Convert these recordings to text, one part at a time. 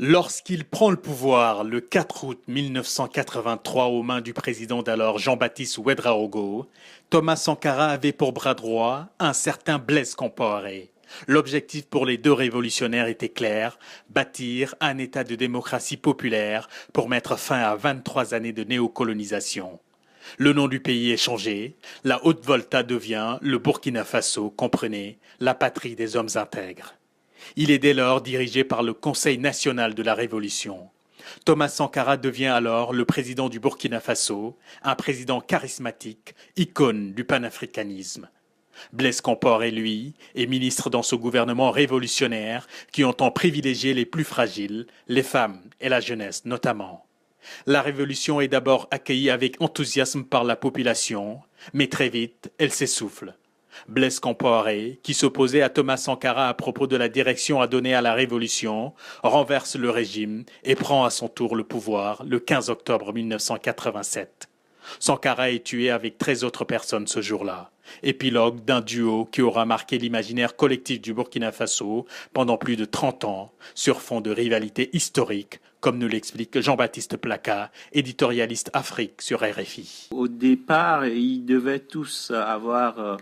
Lorsqu'il prend le pouvoir le 4 août 1983 aux mains du président d'alors Jean-Baptiste Ouédraogo, Thomas Sankara avait pour bras droit un certain Blaise Compaoré. L'objectif pour les deux révolutionnaires était clair, bâtir un état de démocratie populaire pour mettre fin à 23 années de néocolonisation. Le nom du pays est changé, la Haute-Volta devient le Burkina Faso, comprenez, la patrie des hommes intègres. Il est dès lors dirigé par le Conseil national de la Révolution. Thomas Sankara devient alors le président du Burkina Faso, un président charismatique, icône du panafricanisme. Blaise Compaoré, lui, est ministre dans ce gouvernement révolutionnaire qui entend privilégier les plus fragiles, les femmes et la jeunesse notamment. La révolution est d'abord accueillie avec enthousiasme par la population, mais très vite, elle s'essouffle. Blaise Compaoré, qui s'opposait à Thomas Sankara à propos de la direction à donner à la révolution, renverse le régime et prend à son tour le pouvoir le 15 octobre 1987. Sankara est tué avec 13 autres personnes ce jour-là. Épilogue d'un duo qui aura marqué l'imaginaire collectif du Burkina Faso pendant plus de 30 ans, sur fond de rivalité historique, comme nous l'explique Jean-Baptiste Placa, éditorialiste Afrique sur RFI. Au départ, ils devaient tous avoir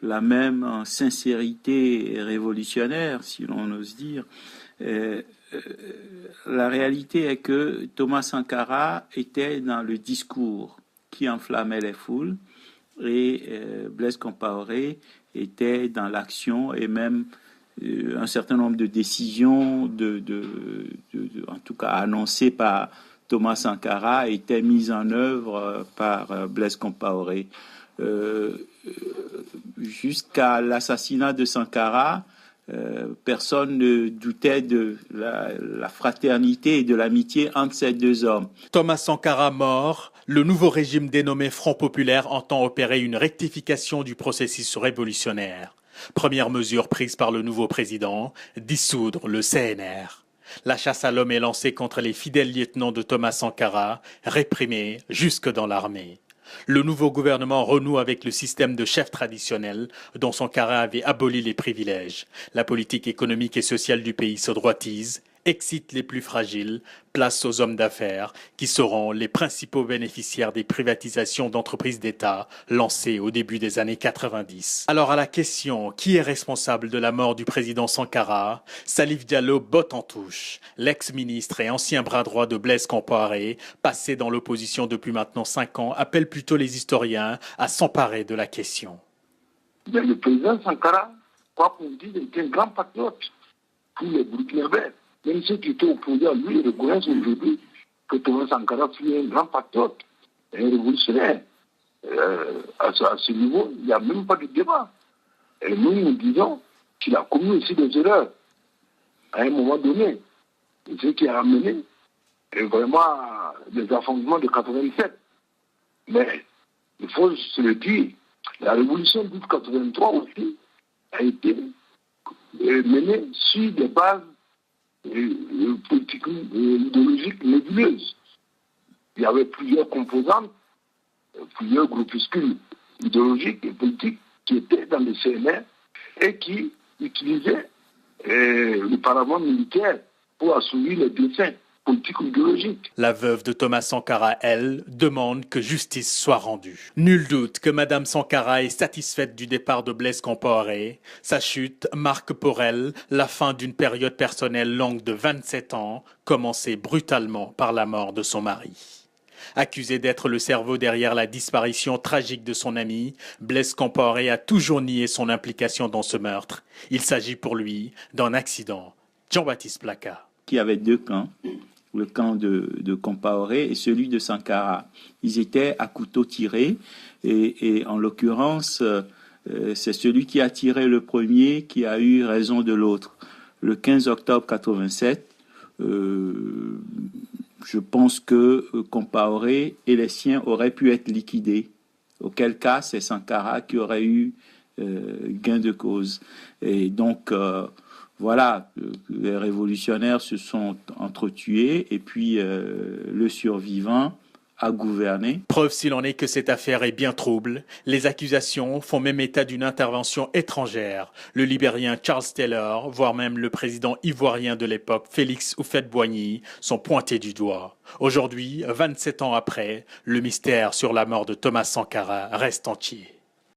la même sincérité révolutionnaire, si l'on ose dire. La réalité est que Thomas Sankara était dans le discours qui enflammait les foules et Blaise Compaoré était dans l'action et même un certain nombre de décisions, en tout cas annoncées par Thomas Sankara, étaient mises en œuvre par Blaise Compaoré. Jusqu'à l'assassinat de Sankara, personne ne doutait de la fraternité et de l'amitié entre ces deux hommes. Thomas Sankara mort, le nouveau régime dénommé Front populaire entend opérer une rectification du processus révolutionnaire. Première mesure prise par le nouveau président, dissoudre le CNR. La chasse à l'homme est lancée contre les fidèles lieutenants de Thomas Sankara, réprimés jusque dans l'armée. Le nouveau gouvernement renoue avec le système de chef traditionnel dont Sankara avait aboli les privilèges. La politique économique et sociale du pays se droitise, excite les plus fragiles, place aux hommes d'affaires qui seront les principaux bénéficiaires des privatisations d'entreprises d'État lancées au début des années 90. Alors à la question qui est responsable de la mort du président Sankara, Salif Diallo botte en touche. L'ex-ministre et ancien bras droit de Blaise Compaoré, passé dans l'opposition depuis maintenant 5 ans, appelle plutôt les historiens à s'emparer de la question. Mais le président Sankara, quoi qu'on dise, était un grand patriote pour les Burkinabés. Même ceux qui étaient opposés à lui reconnaissent aujourd'hui que Thomas Sankara fut un grand patriote, un révolutionnaire. À ce niveau, il n'y a même pas de débat. Et nous disons qu'il a commis aussi des erreurs à un moment donné. Et ce qui a amené vraiment des affrontements de 87. Mais il faut se le dire, la révolution d'août 83 aussi a été menée sur des bases politiques idéologiques nébuleuses. Il y avait plusieurs composantes, plusieurs groupuscules idéologiques et politiques qui étaient dans le CNR et qui utilisaient le paravent militaire pour assouvir les desseins politiques ou idéologiques. La veuve de Thomas Sankara, elle, demande que justice soit rendue. Nul doute que Madame Sankara est satisfaite du départ de Blaise Compaoré. Sa chute marque pour elle la fin d'une période personnelle longue de 27 ans, commencée brutalement par la mort de son mari. Accusé d'être le cerveau derrière la disparition tragique de son ami, Blaise Compaoré a toujours nié son implication dans ce meurtre. Il s'agit pour lui d'un accident. Jean-Baptiste Placa. Il y avait deux camps, le camp de Compaoré et celui de Sankara. Ils étaient à couteau tiré et en l'occurrence, c'est celui qui a tiré le premier qui a eu raison de l'autre. Le 15 octobre 87, je pense que Compaoré et les siens auraient pu être liquidés. Auquel cas, c'est Sankara qui aurait eu gain de cause. Et donc, voilà, les révolutionnaires se sont entretués et puis le survivant à gouverner. Preuve s'il en est que cette affaire est bien trouble. Les accusations font même état d'une intervention étrangère. Le Libérien Charles Taylor, voire même le président ivoirien de l'époque, Félix Houphouët-Boigny, sont pointés du doigt. Aujourd'hui, 27 ans après, le mystère sur la mort de Thomas Sankara reste entier.